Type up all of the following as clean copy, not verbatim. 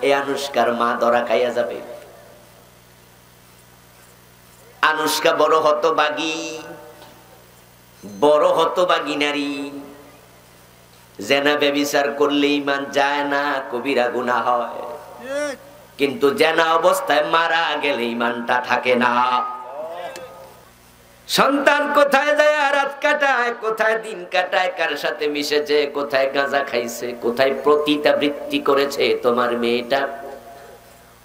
এই আনুষ্কার মা ধরা খাইয়া যাবে। আনুষ্কা বড় হতবাগী নারী। জেনা ব্যভিচার করলে ঈমান যায় না, কবিরা গুনাহ হয়, কিন্তু জেনা অবস্থায় মারা গেলে ঈমানটা থাকে না। সন্তান কোথায় যায় রাত কাটায়, কোথায় দিন কাটায়, কার সাথে মিশেছে, কোথায় গাঁজা খাইছে, কোথায় পতিতাবৃত্তি করেছে তোমার মেয়েটা।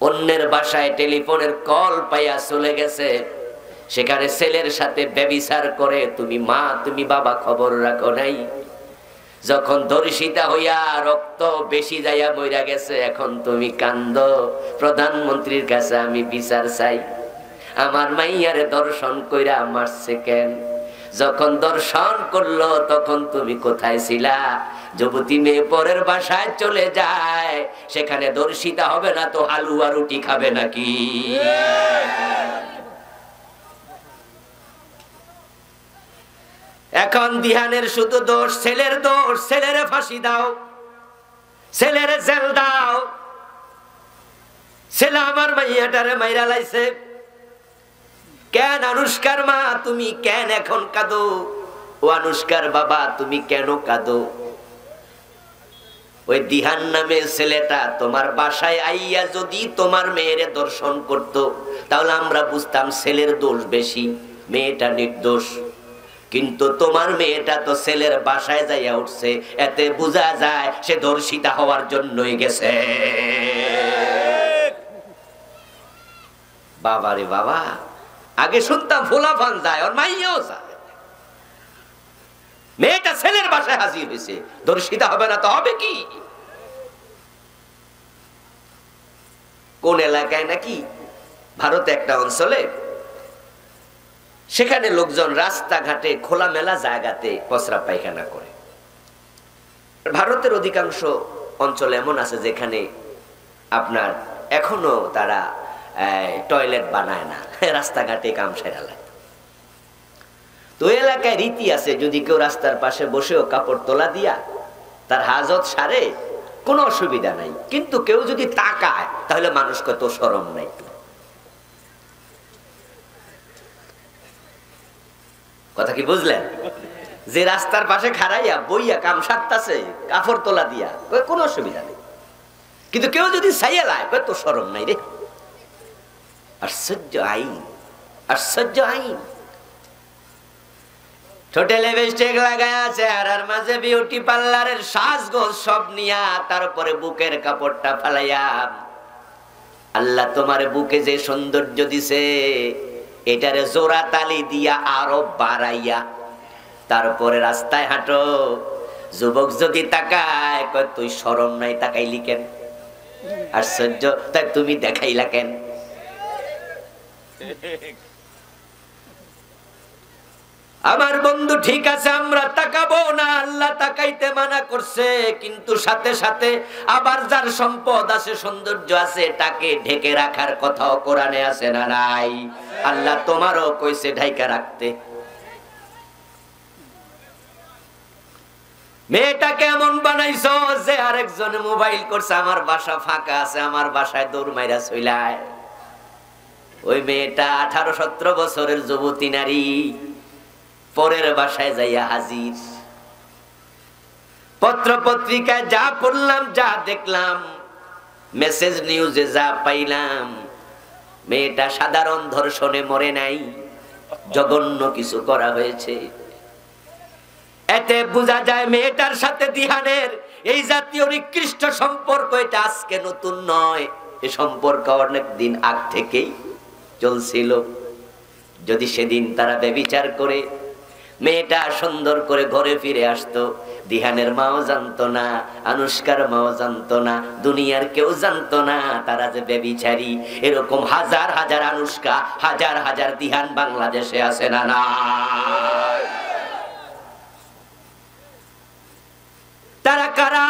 অন্যের বাসায় টেলিফোনের কল পাইয়া চলে গেছে, সেখানে ছেলের সাথে ব্যভিচার করে তুমি মা তুমি বাবা খবর রাখো নাই। যখন ধর্ষিতা হইয়া রক্ত বেশি যাইয়া মইরা গেছে, এখন তুমি কান্দো, প্রধানমন্ত্রীর কাছে আমি বিচার চাই, আমার মাইয়ারে দর্শন কইরা মারছে কেন? যখন দর্শন করলো তখন তুমি কোথায় ছিলা? যুবতী মেয়ে পরের বাসায় চলে যায়, সেখানে দর্শিতা হবে না তো হালুয়া রুটি খাবে নাকি? এখন দিহানের শুধু দোষ, ছেলের দোষ। ছেলেরে ফাঁসি দাও, ছেলেরে জেল দাও। ছেলে আমার মাইয়াটারে মাইরা লাইছে কেন? আনুষ্কার মা তুমি কেন এখন কাঁদো? ও আনুষ্কার বাবা তুমি কেন কাঁদো? ওই দিহান নামে ছেলেটা তোমার বাসায় আইয়া যদি তোমার মেয়েরে দর্শন করত, তাহলে আমরা বুঝতাম ছেলের দোষ বেশি, মেয়েটা নির্দোষ। কিন্তু তোমার মেয়েটা তো ছেলের বাসায় যাইয়া উঠছে, এতে বোঝা যায় সে ধর্ষিতা হওয়ার জন্যই গেছে। বাবারে বাবা, আগে শুনতাম ফোলাফান যায়, ওর মাইয়াও যায়। মেয়েটা ছেলের বাসায় হাজির হয়েছে, ধর্ষিতা হবে না তো হবে কি? কোন এলাকায় নাকি ভারতে একটা অঞ্চলে, সেখানে লোকজন রাস্তাঘাটে খোলামেলা জায়গাতে প্রস্রাব পায়খানা করে। ভারতের অধিকাংশ অঞ্চল এমন আছে যেখানে আপনার এখনো তারা টয়লেট বানায় না, রাস্তাঘাটে কাম সেরা লাগে। তো এলাকায় রীতি আছে, যদি কেউ রাস্তার পাশে বসেও কাপড় তোলা দিয়া তার হাজত সারে, কোনো অসুবিধা নাই। কিন্তু কেউ যদি তাকায় তাহলে মানুষ কত শরম নাই। কথা কি বুঝলেন? যে রাস্তার পাশে খাড়াইয়া বইয়া কাম সারতাছে কাপড় তোলা দিয়া, কোনো অসুবিধা নেই। কিন্তু কেউ যদি ছাইয়া লায়, কত শরম নাই রে। আশ্চর্য আইন, আশ্চর্য আইন। ঠোঁটে লিপস্টিক লাগায়া চেহারার মাঝে বিউটি পার্লারের সাজগোজ সব নিয়া, তারপরে বুকের কাপড়টা ফালাইয়া, আল্লাহ তোমার বুকে যে সৌন্দর্য দিছে এটারে জোড়া তালি দিয়া আরো বাড়াইয়া তারপরে রাস্তায় হাঁটো। যুবক যদি তাকায়, কয় তুই শরম নাই, তাকাইলি কেন? আশ্চর্য, তাই তুমি দেখাইলা কেন? আমার বন্ধু ঠিক আছে, আমরা তাকাবো না, আল্লাহ তাকাইতে মানা করছে, কিন্তু সাথে সাথে আবার যার সম্পদ আছে, সৌন্দর্য আছে, তাকে ঢেকে রাখার কথাও কোরআনে আছে না নাই? আল্লাহ তোমারও কইছে ঢাইকা রাখতে। মেয়েটাকে এমন বানাইছো যে আরেকজন মোবাইল করছে, আমার বাসা ফাঁকা আছে, আমার বাসায় দৌড় মাইরা চইলায়। ওই মেয়েটা 18-17 বছরের যুবতী নারী পরের বাসায় যাইয়া হাজির। পত্র পত্রিকায় যা পড়লাম, যা দেখলাম, মেসেজ নিউজে যা পাইলাম, মেয়েটা সাধারণ ধর্ষণে মরে নাই, জঘন্য কিছু করা হয়েছে। এতে বোঝা যায় মেয়েটার সাথে দিহানের এই জাতীয় নিকৃষ্ট সম্পর্ক এটা আজকে নতুন নয়, এই সম্পর্ক অনেক দিন আগ থেকেই চলছিল। যদি সেদিন তারা ব্যভিচার করে মেয়েটা সুন্দর করে ঘরে ফিরে আসতো, দিহানের মাও জানতো না, আনুষ্কার মাও জানতো না, দুনিয়ার কেউ জানতো না তারা যে ব্যভিচারী। এরকম হাজার হাজার আনুষ্কা, হাজার হাজার দিহান বাংলাদেশে আছে না না? তারা কারা?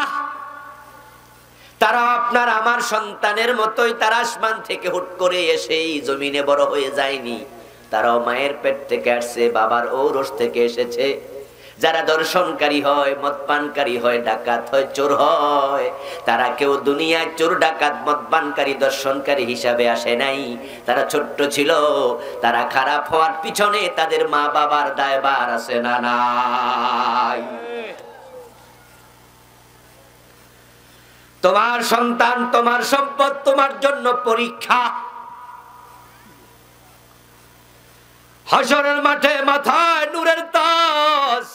তারা আপনার আমার সন্তানের মতোই, তারা আসমান থেকে হুট করে এসেই জমিনে বড় হয়ে যায়নি। তারাও মায়ের পেট থেকে আসছে, বাবার ঔরস থেকে এসেছে। যারা দর্শনকারী হয়, মদপানকারী হয়, ডাকাত হয়, চোর হয়, তারা কেউ দুনিয়ায় চোর, ডাকাত, মদপানকারী, দর্শনকারী হিসাবে আসে নাই। তারা ছোট্ট ছিল। তারা খারাপ হওয়ার পিছনে তাদের মা বাবার দায়ভার আছে না নাই? তোমার সন্তান, তোমার সম্পদ তোমার জন্য পরীক্ষা। হাসরের মাঠে মাথায় নূরের তাজ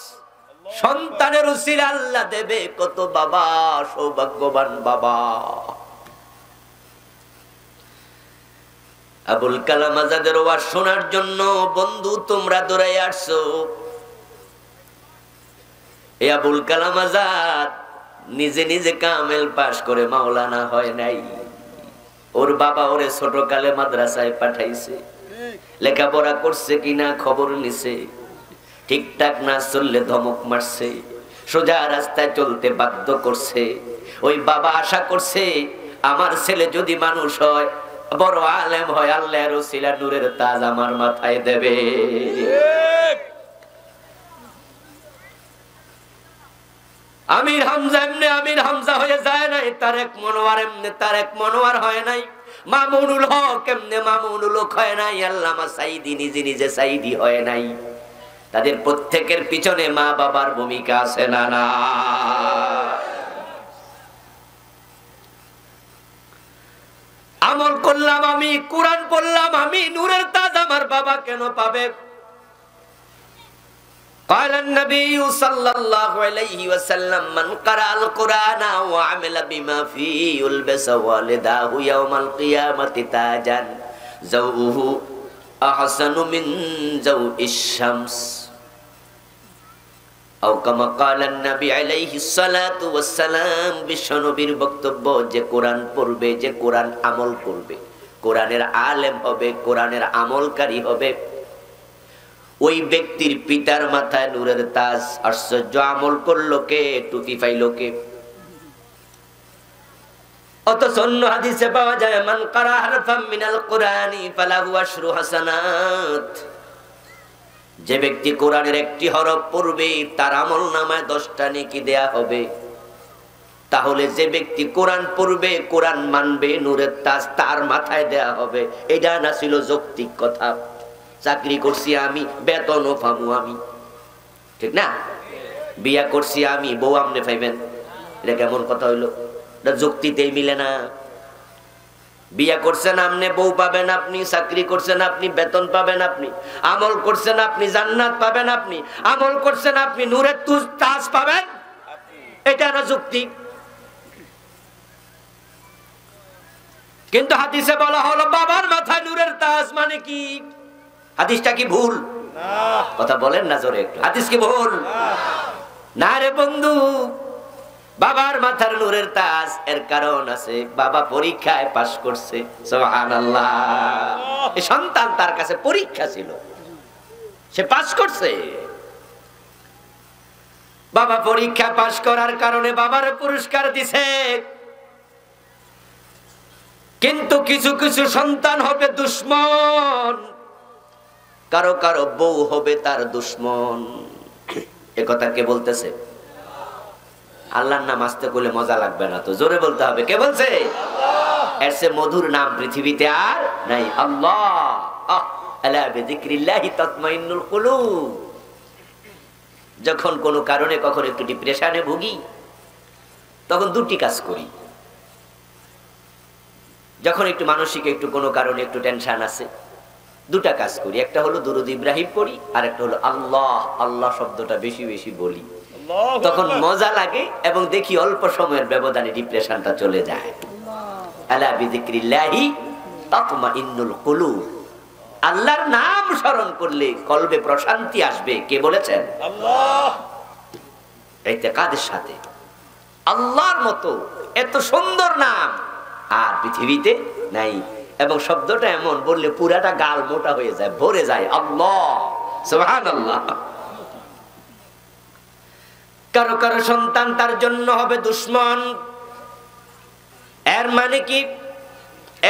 সন্তানের উসিলা আল্লাহ দেবে। কত বাবা সৌভাগ্যবান বাবা। আবুল কালাম আজাদের ওয়াজ শোনার জন্য বন্ধু তোমরা দৌড়াই আসছো। এই আবুল কালাম আজাদ নিজে নিজে কামেল পাশ করে মাওলানা হয় নাই। ওর বাবা ওরে ছোটকালে মাদ্রাসায় পাঠাইছে, লেখাপড়া করছে কিনা খবর নিছে, ঠিকঠাক না চললে ধমক মারছে, সোজা রাস্তায় চলতে বাধ্য করছে। ওই বাবা আশা করছে আমার ছেলে যদি মানুষ হয়, বড় আলেম হয়, আল্লাহর ওসিলা নূরের তাজ আমার মাথায় দেবে। আমির হামজা এমনি আমির হামজা হয়ে যায় নাই, তারেক মনোয়ার এমনি তারেক মনোয়ার হয় নাই, মামুনুল হক এমনি মামুনুল হক হয় নাই, আল্লামা সাইদি নিজে নিজে সাইদি হয় নাই। তাদের প্রত্যেকের পিছনে মা বাবার ভূমিকা আছে না না? আমল করলাম আমি, কোরআন পড়লাম আমি, নূরের তাজ আমার বাবা কেন পাবে? قال النبي صلى الله عليه وسلم من قرأ القرآن وعمل بما فيه يلبس والداه يوم القيامة تاجا زوءه أحسن من زوء الشمس أو كما قال النبي عليه الصلاة والسلام। বিশ্বনবীর বক্তব্য, যে কোরআন পড়বে, যে কোরআন আমল করবে, কোরআনের আলেম হবে, কোরআনের আমলকারী হবে, ওই ব্যক্তির পিতার মাথায় নূরের তাজ। আশ্চর্য, আমল করলো কে, টুপি পাইল কে? অথচ অন্য হাদিসে পাওয়া যায় মান কারা হারফাম মিনাল কুরআনি ফালাহু আশরু হাসানাত। যে ব্যক্তি কোরআনের একটি হরফ পড়বে তার আমলনামায় 10টা নেকি দেয়া হবে। তাহলে যে ব্যক্তি কোরআন পড়বে, কোরআন মানবে, নূরের তাজ তার মাথায় দেয়া হবে। এটা না ছিল যৌক্তিক কথা? চাকরি করছি আমি, বেতনও পাবো আমি, ঠিক না? বিয়া করছি আমি, বউ আমনে পাইবেন, এটা কেমন কথা হইলো? এটা যুক্তিতেই মিলে না। বিয়া করছেন আপনি, বউ পাবেন আপনি, চাকরি করছেন আপনি, বেতন পাবেন আপনি, আমল করছেন আপনি, জান্নাত পাবেন আপনি, আমল করছেন আপনি, নূরের তাজ পাবেন, এটা না যুক্তি? কিন্তু হাদিসে বলা হলো বাবার মাথায় নূরের তাজ, মানে কি? হাদিসটা কি ভুল? কথা বলেন না জোরে একটু। হাদিস কি ভুল? না রে বন্ধু, বাবার মাথার নূরের তাজ এর কারণ আছে। বাবা পরীক্ষায় পাশ করছে, সুবহানাল্লাহ। এই সন্তান তার কাছে পরীক্ষা ছিল, সে পাশ করছে। বাবা পরীক্ষা পাশ করার কারণে বাবার পুরস্কার দিছে। কিন্তু কিছু কিছু সন্তান হবে দুশ্মন, কারো কারো বউ হবে তার দুশ্মন। এ কথা কে বলতেছে? আল্লাহর নাম আসতে করলে মজা লাগবে না তো, জোরে বলতে হবে। কে বলছে? এর চেয়ে মধুর নাম পৃথিবীতে আর নাই, আল্লাহ। আলা বিযিকরিল্লাহি তাতমাইন্নুল কুলুব। যখন কোনো কারণে কখনো একটু ডিপ্রেশনে ভুগি, তখন দুটি কাজ করি। যখন একটু মানসিক একটু কোনো কারণে একটু টেনশন আছে, দুটা কাজ করি। একটা হলো দুরূদ ইব্রাহিম পড়ি, আর একটা হলো আল্লাহ আল্লাহ শব্দটা বেশি বেশি বলি। তখন মজা লাগে এবং দেখি অল্প সময়ের ব্যবধানে ডিপ্রেশনটা চলে যায়। আলা বিযিকরিল্লাহি তাতমাইন্নুল কুলুব। আল্লাহর নাম স্মরণ করলে কলবে প্রশান্তি আসবে। কে বলেছেন? আল্লাহ। ইতিকাদের সাথে আল্লাহর মতো এত সুন্দর নাম আর পৃথিবীতে নাই। এবং শব্দটা এমন বললে পুরাটা গাল মোটা হয়ে যায়, ভরে যায়। আল্লাহ, সুবহানাল্লাহ। কারো কারো সন্তান তার জন্য হবে দুশ্মন। এর মানে কি?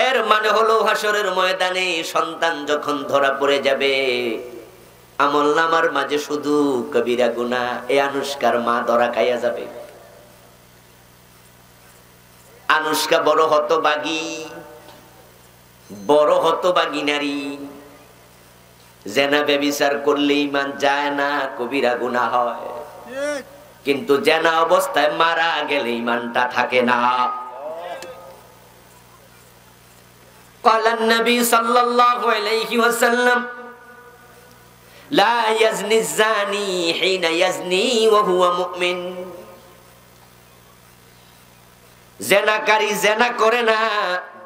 এর মানে হলো হাসরের ময়দানে সন্তান যখন ধরা পড়ে যাবে, আমল নামার মাঝে শুধু কবিরা গুনাহ। এই আনুষ্কার মা ধরা খাইয়া যাবে। আনুষ্কা বড় হতভাগী, বড় হতভাগী নারী। জেনা ব্যভিচার করলে ঈমান যায় না, কবিরা গুনাহ হয়। কিন্তু জেনা অবস্থায় মারা গেলে ঈমানটা থাকে না। قال النبي صلى الله عليه وسلم لا يزني الزاني حين يزني وهو مؤمن। জেনাকারী জেনা করে না,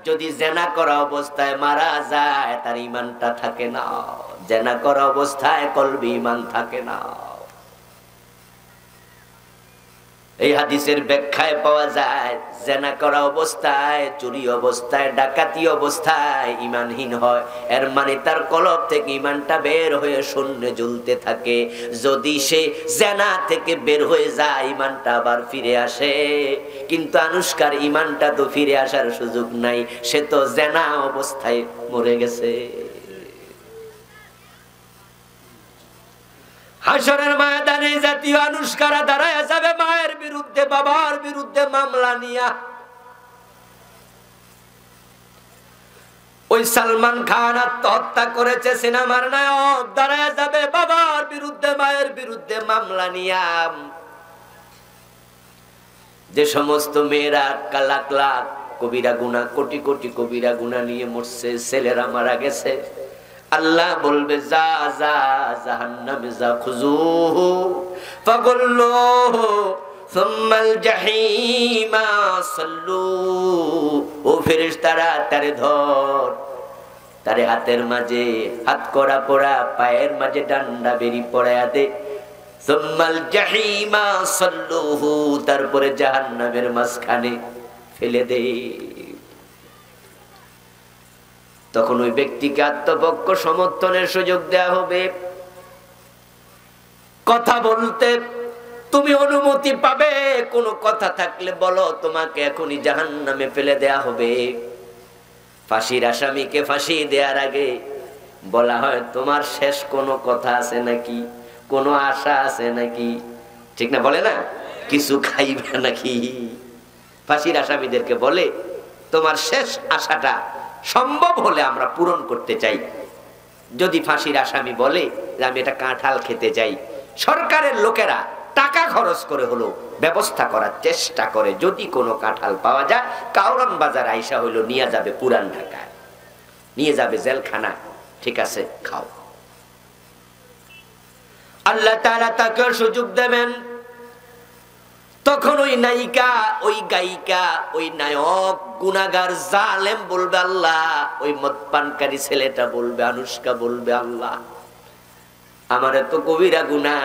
যদি জেনা করা অবস্থায় মারা যায় তার ঈমানটা থাকে না। জেনা করা অবস্থায় কলবে ঈমান থাকে না। এই হাদিসের ব্যাখ্যায় পাওয়া যায় জেনা করা অবস্থায়, চুরি অবস্থায়, ডাকাতি অবস্থায় ঈমানহীন হয়। এর মানে তার কলব থেকে ঈমানটা বের হয়ে শূন্যে ঝুলতে থাকে। যদি সে জেনা থেকে বের হয়ে যায় ঈমানটা আবার ফিরে আসে। কিন্তু আনুষ্কার ঈমানটা তো ফিরে আসার সুযোগ নাই, সে তো জেনা অবস্থায় মরে গেছে। হাসরের ময়দানে জাতীয় আনুষ্কারা দাঁড়ায় যাবে মায়ের বিরুদ্ধে, বাবার বিরুদ্ধে মামলা নিয়া। ওই সালমান খান আত্মহত্যা করেছে, সিনেমার নায়ক দাঁড়ায় যাবে বাবার বিরুদ্ধে, মায়ের বিরুদ্ধে মামলা নিয়া। যে সমস্ত মেয়েরা লাখ লাখ কবিরা গুনাহ, কোটি কোটি কবিরা গুনাহ নিয়ে মরছে, ছেলেরা মারা গেছে, আল্লাহ বলবে যা যা জাহান্নামে যা, খুজুহু ফাগুল্লুহু সুম্মাল জাহিমা সাল্লু। ও ফেরেশতারা তারে ধর, তারে হাতের মাঝে হাত করা পড়া, পায়ের মাঝে ডান্ডা বেরি পড়ায়া দে। সুম্মাল জাহিমা সাল্লুহু, তারপরে জাহান্নামের মাঝখানে ফেলে দে। তখন ওই ব্যক্তিকে আত্মপক্ষ সমর্থনের সুযোগ দেয়া হবে। কথা বলতে তুমি অনুমতি পাবে, কোনো কথা থাকলে বলো, তোমাকে এখনই জাহান্নামে ফেলে দেয়া হবে। ফাঁসির আসামিকে ফাঁসি দেওয়ার আগে বলা হয় তোমার শেষ কোনো কথা আছে নাকি, কোনো আশা আছে নাকি? ঠিক না, বলে না কিছু খাইবে নাকি? ফাঁসির আসামিদেরকে বলে তোমার শেষ আশাটা সম্ভব হলে আমরা পূরণ করতে চাই। যদি ফাঁসির আসামি বলে যে আমি এটা কাঁঠাল খেতে চাই, সরকারের লোকেরা টাকা খরচ করে হলো ব্যবস্থা করার চেষ্টা করে, যদি কোনো কাঁঠাল পাওয়া যায় কাউরান বাজার আইসা হইলো নিয়ে যাবে পুরান ঢাকায়, নিয়ে যাবে জেলখানা। ঠিক আছে, খাও। আল্লাহ তাআলা তাকে সুযোগ দেবেন। তখন ওই নায়িকা, ওই গায়িকা, ওই নায়ক, গুনাহগার, জালেম বলবে আল্লাহ, ওই মদপানকারী ছেলেটা বলবে, আনুষ্কা বলবে আল্লাহ আমার এত কবিরা গুনাহ,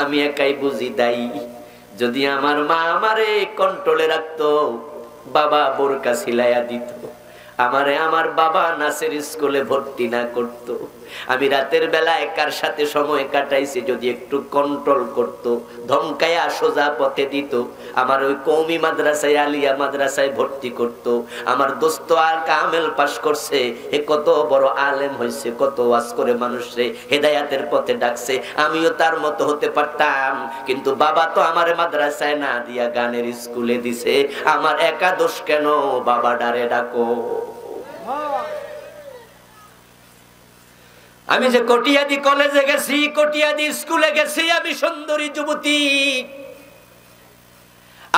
আমি একাই বুঝি দায়ী। যদি আমার মা আমারে কন্ট্রোলে রাখতো, বাবা বোরকা সিলাইয়া দিত, আমারে আমার বাবা নাসের স্কুলে ভর্তি না করতো, আমি রাতের বেলা একার সাথে সময় কাটাইছি যদি একটু কন্ট্রোল করত, ধমকায়া সোজা পথে দিত, আমার ওই কওমি মাদ্রাসায়, আলিয়া মাদ্রাসায় ভর্তি করত, আমার দোস্ত আর কামেল পাস করছে, এ কত বড় আলেম হয়েছে, কত ওয়াজ করে মানুষে হেদায়াতের পথে ডাকছে, আমিও তার মতো হতে পারতাম। কিন্তু বাবা তো আমার মাদ্রাসায় না দিয়া গানের স্কুলে দিছে, আমার একা দোষ কেন? বাবা ডারে ডাকো। আমি যে কটিয়াদি কলেজে গেছি, কটিয়াদি স্কুলে গেছি, আমি সুন্দরী যুবতী,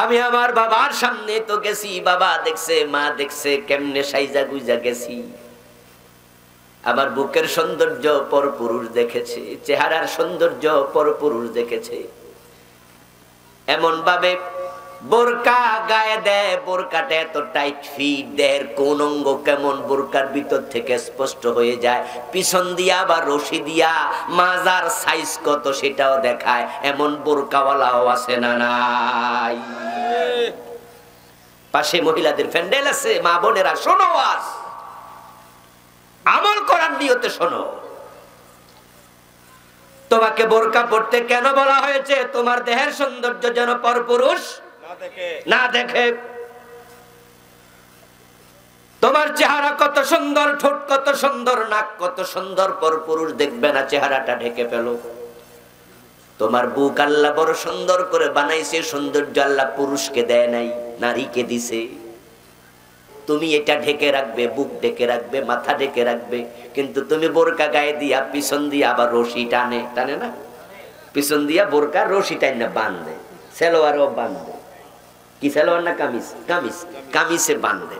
আমি আমার বাবার সামনে তো গেছি, বাবা দেখছে, মা দেখছে, কেমনে সাইজা গুইজা গেছি। আমার বুকের সৌন্দর্য পরপুরুষ দেখেছে, চেহারার সৌন্দর্য পরপুরুষ দেখেছে। এমন ভাবে বোরকা গায়ে দেয়, বোরকাটা এত টাইট ফিট, দেহের কোন অঙ্গ কেমন বোরকার ভিতর থেকে স্পষ্ট হয়ে যায়, পিছন দিয়া বা রশি দিয়া মাজার সাইজ কত সেটাও দেখায়, এমন বোরকাওয়ালাও আছে না নাই? পাশে মহিলাদের প্যান্ডেল আছে, মা বোনেরা শোনো, আজ আমল করার নিয়তে শোনো। তোমাকে বোরকা পড়তে কেন বলা হয়েছে? তোমার দেহের সৌন্দর্য যেন পরপুরুষ না দেখে। তোমার চেহারা কত সুন্দর, ঠোঁট কত সুন্দর, নাক কত সুন্দর, পর পুরুষ দেখবে না চেহারাটা ঢেকে ফেল। তোমার বুক আল্লাহ বড় সুন্দর করে বানাইছে, সৌন্দর্য আল্লাহ পুরুষকে দেয় নাই, নারীকে দিছে। তুমি এটা ঢেকে রাখবে, বুক ঢেকে রাখবে, মাথা ঢেকে রাখবে, কিন্তু তুমি বোরকা গায়ে দিয়া পিছন দিয়া আবার রশি টানে, টানে না? পিছন দিয়া বোরকা রশি টাইনা বাঁধে, সেলোয়ারও বাঁধে। কি সেলোয়ার না কামিজ? কামিজ, কামিজে বাঁধে।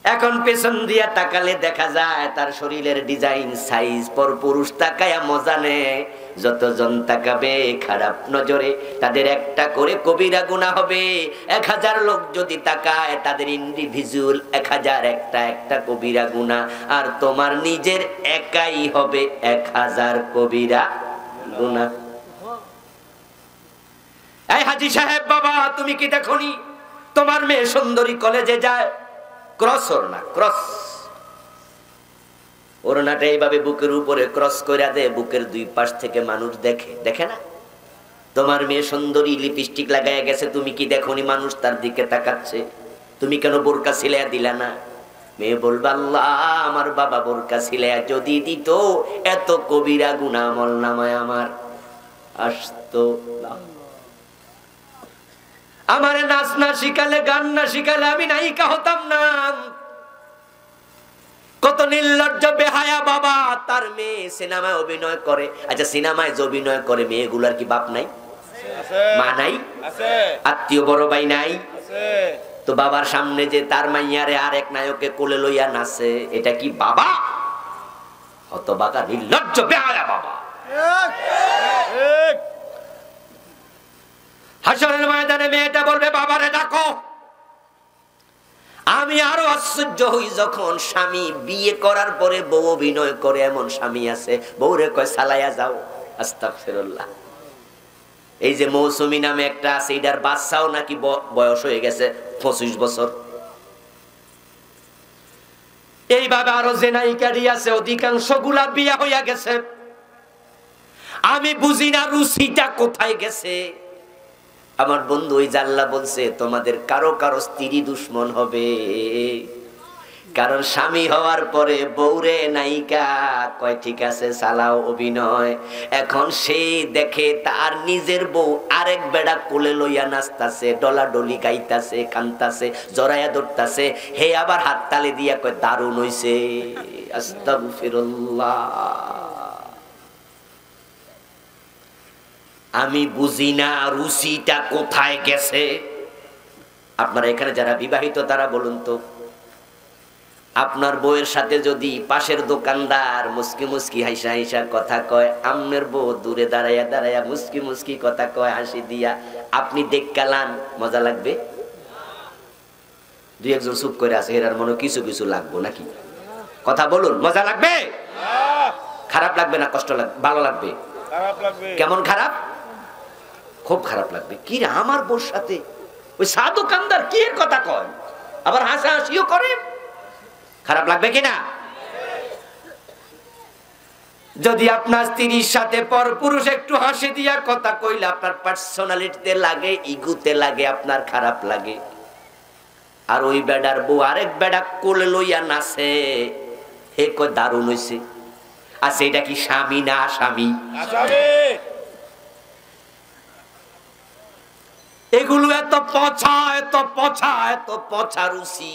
এখন পেছন দিয়া তাকালে দেখা যায় তার শরীরের ডিজাইন, সাইজ। পর পুরুষ তাকায়া মজা নেয়। যতজন তাকাবে খারাপ নজরে তাদের একটা করে কবিরা গুনাহ হবে। 1000 লোক যদি তাকায় তাদের ইন্ডিভিজুয়াল 1000 একটা কবিরা গুনাহ, আর তোমার নিজের একাই হবে 1000 কবিরা গুনাহ। এই হাজী সাহেব বাবা, তুমি কি দেখোনি তোমার মেয়ে সুন্দরী কলেজে যায়? ক্রস ওড়না, ক্রস ওড়নাটা এইভাবে বুকের উপরে ক্রস করে দেয়, বুকের দুই পাশ থেকে মানুষ দেখে, দেখে না? তোমার মেয়ে সুন্দরী লিপস্টিক লাগায় গেছে, তুমি কি দেখোনি মানুষ তার দিকে তাকাচ্ছে? তুমি কেন বোরকা সিলাইয়া দিলা না? মেয়ে বলবে আল্লাহ আমার বাবা বোরকা সিলাইয়া যদি দিত এত কবিরা গুনাহ আমল নামায় আমার আসতো না। আমার নাচ না শিখালে, গান না শিখালে আমি নায়িকা হতাম না। কত নির্লজ্জ বেহায়া বাবা, তার মেয়ে সিনেমায় অভিনয় করে। আচ্ছা, সিনেমায় যে অভিনয় করে মেয়েগুলার কি বাপ নাই, মা নাই, আত্মীয় বড় ভাই নাই? তো বাবার সামনে যে তার মাইয়ারে আর এক নায়কে কোলে লইয়া নাচে, এটা কি বাবা? হতবাগা নির্লজ্জ বেহায়া বাবা। হাসরের ময়দানে মেয়েটা বলবে বাবারে ডাকো। আমি আরো আশ্চর্য হই যখন স্বামী বিয়ে করার পরে বউ অভিনয় করে। এমন স্বামী আছে বউরে কয় সালাইয়া যাও। আস্তাগফিরুল্লাহ। এই যে মৌসুমী নামে একটা আছে, এটার বাচ্চাও নাকি বয়স হয়ে গেছে 25 বছর। এইভাবে আরো যে নায়িকারি আছে অধিকাংশ গুলা বিয়া হইয়া গেছে। আমি বুঝি না রুচিটা কোথায় গেছে। আমার বন্ধু ওই জাল্লা বলছে তোমাদের কারো কারো স্ত্রী দুশ্মন হবে, কারণ স্বামী হওয়ার পরে বউরে নায়িকা কয় ঠিক আছে চালাও অভিনয়। এখন সে দেখে তার নিজের বউ আরেক বেড়া কোলে লইয়া নাচতাছে, ডলাডলি গাইতাছে, কান্তাছে, জড়াইয়া ধরতাছে, হে আবার হাত তালি দিয়া কয় দারুণ হইছে। আস্তাগফিরুল্লাহ। আমি বুঝি না রুচিটা কোথায় গেছে। আপনারা এখানে যারা বিবাহিত তারা বলুন তো, আপনার বউয়ের সাথে যদি পাশের দোকানদার মুস্কি মুস্কি হাইসা হাইসা কথা কয়, আমনের বউ দূরে দাঁড়াইয়া দাঁড়াইয়া মুস্কি মুস্কি কথা কয় হাসি দিয়া, আপনি দেখকালান, মজা লাগবে? দুই একজন চুপ করে আছে, এরার মনে কিছু কিছু লাগবো নাকি? কথা বলুন, মজা লাগবে? খারাপ লাগবে না কষ্ট লাগবে? ভালো লাগবে? কেমন খারাপ? খুব খারাপ লাগবে। কি রে আমার বউর সাথে ওই সা দোকানদার কি এর কথা কয়, আবার হাসাহাসিও করে, খারাপ লাগবে কিনা? যদি আপনার স্ত্রীর সাথে পরপুরুষ একটু হাসি দিয়া কথা কইলে আপনার পার্সোনালিটিতে লাগে, ইগুতে লাগে, আপনার খারাপ লাগে। আর ওই বেডার বউ আরেক বেডা কোলে লইয়া নাচে, হে কয় দারুণ হইছে। আচ্ছা এটা কি স্বামী না স্বামী? এগুলো এত পচা, এত পচা, এত পচা রুচি।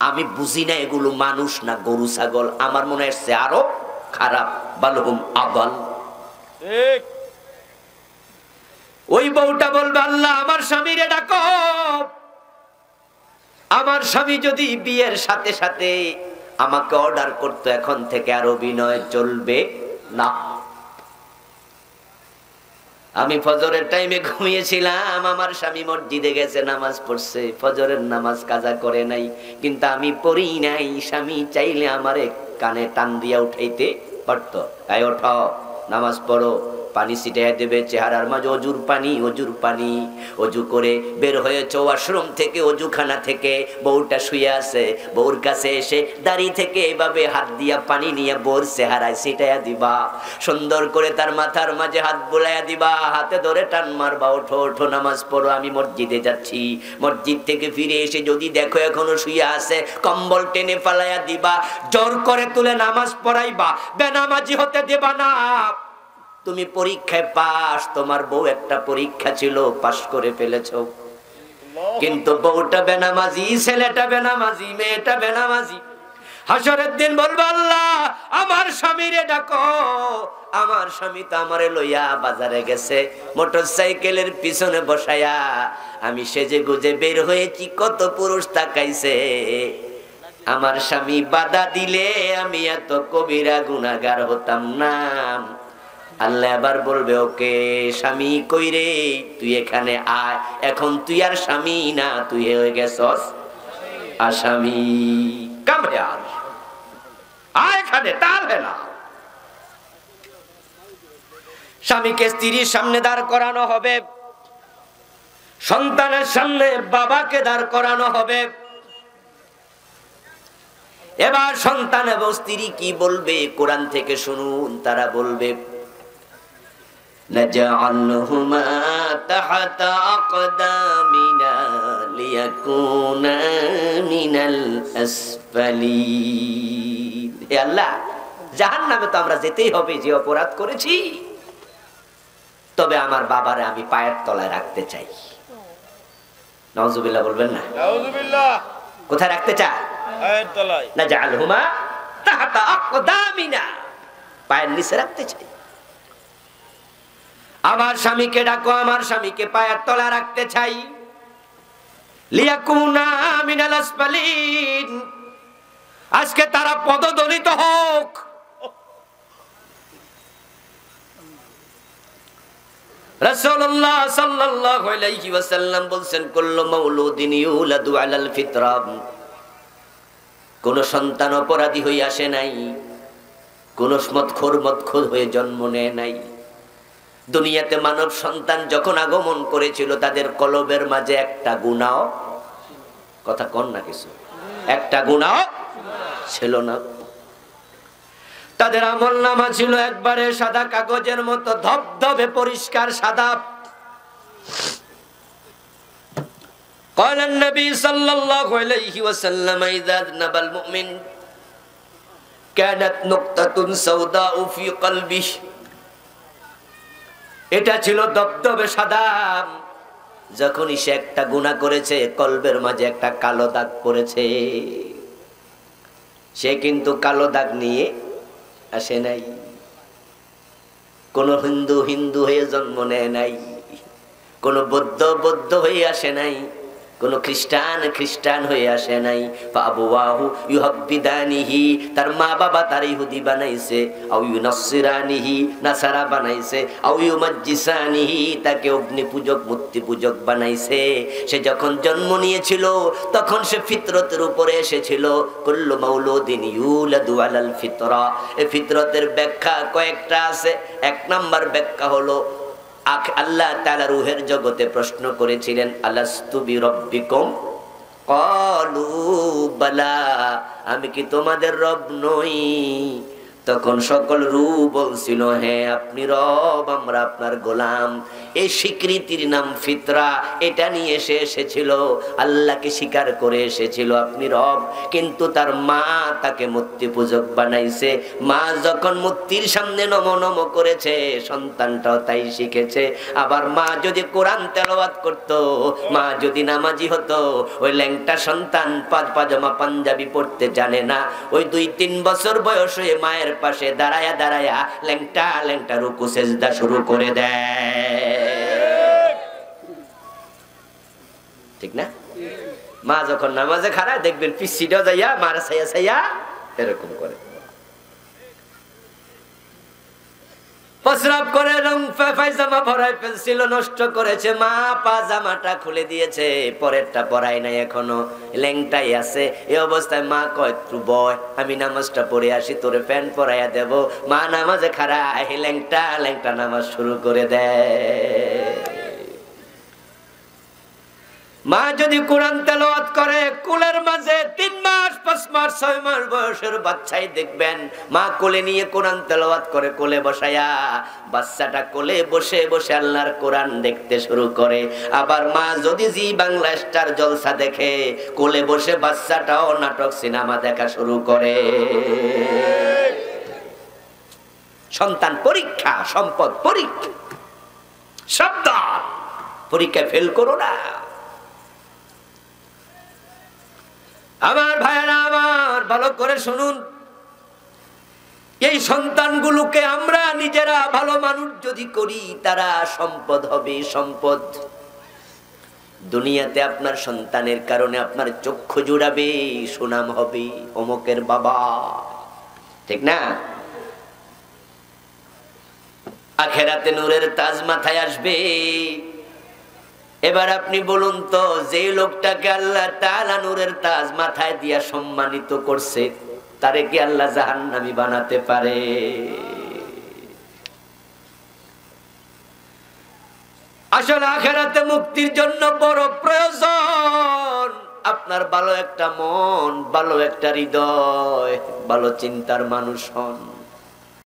আমি বুঝি না এগুলো মানুষ না গরু ছাগল। আমার মনে হচ্ছে আরো খারাপ। বালহুম আদাল। ওই বউটা বলবে আল্লাহ আমার স্বামীরে ডাকো। আমার স্বামী যদি বিয়ের সাথে সাথে আমাকে অর্ডার করতো এখন থেকে আর অভিনয় চলবে না। আমি ফজরের টাইমে ঘুমিয়েছিলাম, আমার স্বামী মসজিদে গেছে, নামাজ পড়ছে, ফজরের নামাজ কাজা করে নাই, কিন্তু আমি পড়ি নাই। স্বামী চাইলে আমারে কানে টান দিয়া উঠাইতে পারতো, তাই ওঠো নামাজ পড়ো, পানি ছিটিয়ে দেবে চেহারার মাঝে, অজুর পানি, অজুর পানি। অজু করে বের হয়েছে ওয়াশরুম থেকে, অজুখানা থেকে, বউটা শুয়ে আছে, বউর কাছে এসে দাঁড়িয়ে থেকে এভাবে হাত দিয়া পানি নিয়ে বউর চেহারায় ছিটাইয়া দিবা, সুন্দর করে তার মাথার মাঝে হাত বুলাইয়া দিবা, হাতে ধরে টান মারবা, ওঠো ওঠো নামাজ পড়ো, আমি মসজিদে যাচ্ছি। মসজিদ থেকে ফিরে এসে যদি দেখো এখনো শুয়ে আছে, কম্বল টেনে ফালাইয়া দিবা, জোর করে তুলে নামাজ পড়াইবা, বেনামাজি হতে দেবা না। তুমি পরীক্ষায় পাস, তোমার বউ একটা পরীক্ষা ছিল, পাস করে ফেলেছো, কিন্তু বউটা বেনামাজি, ছেলেটা বেনামাজি, মেয়েটা বেনামাজি। হাসরের দিন বলবো, আল্লাহ আমার স্বামীরে ডাকো। আমার স্বামী তো আমারে লইয়া বাজারে গেছে, মোটরসাইকেলের পিছনে বসায়া, আমি সেজে গুজে বের হয়েছি, কত পুরুষ তাকাইছে। আমার স্বামী বাধা দিলে আমি এত কবিরা গুনাহগার হতাম না। আল্লাহ আবার বলবে, ওকে স্বামী কই রে, তুই এখানে আয়, এখন তুই আর স্বামী না, তুই হয়ে গেছস আসামি। কামে আয় এখানে, তাহলে না। স্বামীকে স্ত্রীর সামনে দাঁড় করানো হবে, সন্তানের সামনে বাবাকে দাঁড় করানো হবে। এবার সন্তান এবং স্ত্রী কি বলবে কোরআন থেকে শুনুন। তারা বলবে, নাজআলহুমা তাহতা আকদামিনা লিয়াকুনা মিনাল আসফালিন। হে আল্লাহ, জাহান্নামে তো আমরা যেতেই হবে, যে অপরাধ করেছি, তবে আমার বাবারে আমি পায়ের তলায় রাখতে চাই। নাউজুবিল্লাহ বলবেন না? নাউজুবিল্লাহ। কোথায় রাখতে চায়? পায়ের তলায়। নাজআলহুমা তাহতা আকদামিনা, পায়ের নিচে রাখতে চাই। আমার স্বামীকে ডাকো, আমার স্বামীকে পায়ের তলায় রাখতে চাই। লিয়াকুনা মিনাল আসফালিন, আজকে তারা পদদলিত হোক। রাসূলুল্লাহ সাল্লাল্লাহু আলাইহি ওয়াসাল্লাম বলেন, কুল্লু মাউলুদিন ইউলাদু আলাল ফিতরা, কোন সন্তান অপরাধী হয়ে আসে নাই, কোন মদখোর হয়ে জন্ম নেয় নাই। দুনিয়াতে মানব সন্তান যখন আগমন করেছিল, তাদের কলবের মাঝে একটা গুনাহ, কথা কন না কিছু, একটা গুনাহ ছিল না। তাদের আমলনামা ছিল একবারে সাদা কাগজের মতো ধবধবে পরিষ্কার সাদা। قال النبي صلى الله عليه وسلم إذا أذنب المؤمن كانت نقطة سوداء في قلبه, এটা ছিল দবদবে সাদা। যখনই সে একটা গুনাহ করেছে, কলবের মাঝে একটা কালো দাগ পড়েছে। সে কিন্তু কালো দাগ নিয়ে আসে নাই, কোন হিন্দু হয়ে জন্ম নেয় নাই, কোন বৌদ্ধ হয়ে আসে নাই, কোন খ্রিস্টান হয়ে আসে নাই। ফাবুয়াহু ইউহাব্বিদানিহি, তার মা বাবা তার ইহুদি বানাইছে, আও ইউনাসসিরানিহি, নাসারা বানাইছে, আও ইউমাজ্জিসানিহি, তাকে অগ্নি পূজক মূর্তি পূজক বানাইছে। সে যখন জন্ম নিয়েছিল তখন সে ফিতরতের উপরে এসেছিল। কুল্লু মাউলুদিন ইউলাদু আলাল ফিতরা, এই ফিতরতের ব্যাখ্যা কয়েকটা আছে। এক নাম্বার ব্যাখ্যা হলো, আল্লাহ তাআলা রূহের জগতে প্রশ্ন করেছিলেন, আলাস্তু বিরব্বিকুম, ক্বালু বালা, আমি কি তোমাদের রব নই? তখন সকল রূহ বলছিল, হ্যাঁ আপনি রব, আমরা আপনার গোলাম। এই স্বীকৃতির নাম ফিতরা, এটা নিয়ে এসেছিল, আল্লাহকে স্বীকার করে এসেছিল আপনি রব। কিন্তু তার মা তাকে মূর্তি পূজক বানাইছে। মা যখন মূর্তির সামনে নম করেছে, সন্তানটাও তাই শিখেছে। আবার মা যদি কোরআন তেলাওয়াত করত, মা যদি নামাজি হতো, ওই ল্যাংটা সন্তান পাজামা পাঞ্জাবি পড়তে জানে না, ওই 2-3 বছর বয়স হয়ে মায়ের পাশে দাঁড়ায়া ল্যাংটা রুকু সেজদা শুরু করে দেয়, ঠিক না? মা যখন নামাজে খাড়ায় দেখবেন পিছিটাও যাইয়া মারা ছাইয়া এরকম করে। প্রস্রাব করে রং পায়জামা ভরাই ফেলছিল, নষ্ট করেছে, মা পাজামাটা খুলে দিয়েছে, পরেরটা পরাই নাই, এখনো ল্যাংটাই আছে। এই অবস্থায় মা কয় তুই বয়, আমি নামাজটা পড়ে আসি, তোরে প্যান্ট পরাইয়া দেব। মা নামাজে খাড়া, ল্যাংটা ল্যাংটা নামাজ শুরু করে দেয়। মা যদি কোরআন তেলাওয়াত করে, কোলের মাঝে 3 মাস 5 মাস 6 মাস বয়সের বাচ্চাই দেখবেন মা কোলে নিয়ে কোরআন তেলাওয়াত করে, কোলে বসায়া বাচ্চাটা কোলে বসে বসে আল্লাহর কোরআন দেখতে শুরু করে। আবার মা যদি জি বাংলা স্টার জলসা দেখে, কোলে বসে বাচ্চাটাও নাটক সিনেমা দেখা শুরু করে। সন্তান পরীক্ষা, সম্পদ পরীক্ষা। সাবধান, পরীক্ষায় ফেল করো না। আমার ভাইরা আমার, ভালো করে শুনুন, এই সন্তানগুলোকে আমরা নিজেরা ভালো মানুষ যদি করি, তারা সম্পদ হবে, সম্পদ। দুনিয়াতে আপনার সন্তানের কারণে আপনার চক্ষু জুড়াবে, সুনাম হবে, অমুকের বাবা, ঠিক না? আখেরাতে নূরের তাজ মাথায় আসবে। এবার আপনি বলুন তো, যে লোকটাকে আল্লাহ তাআলা নূরের তাজ মাথায় দিয়া সম্মানিত করছে, তারে কি আল্লাহ জাহান্নামী বানাতে পারে? আসলে আখিরাতে মুক্তির জন্য বড় প্রয়োজন আপনার ভালো একটা মন, ভালো একটা হৃদয়, ভালো চিন্তার মানুষ হন।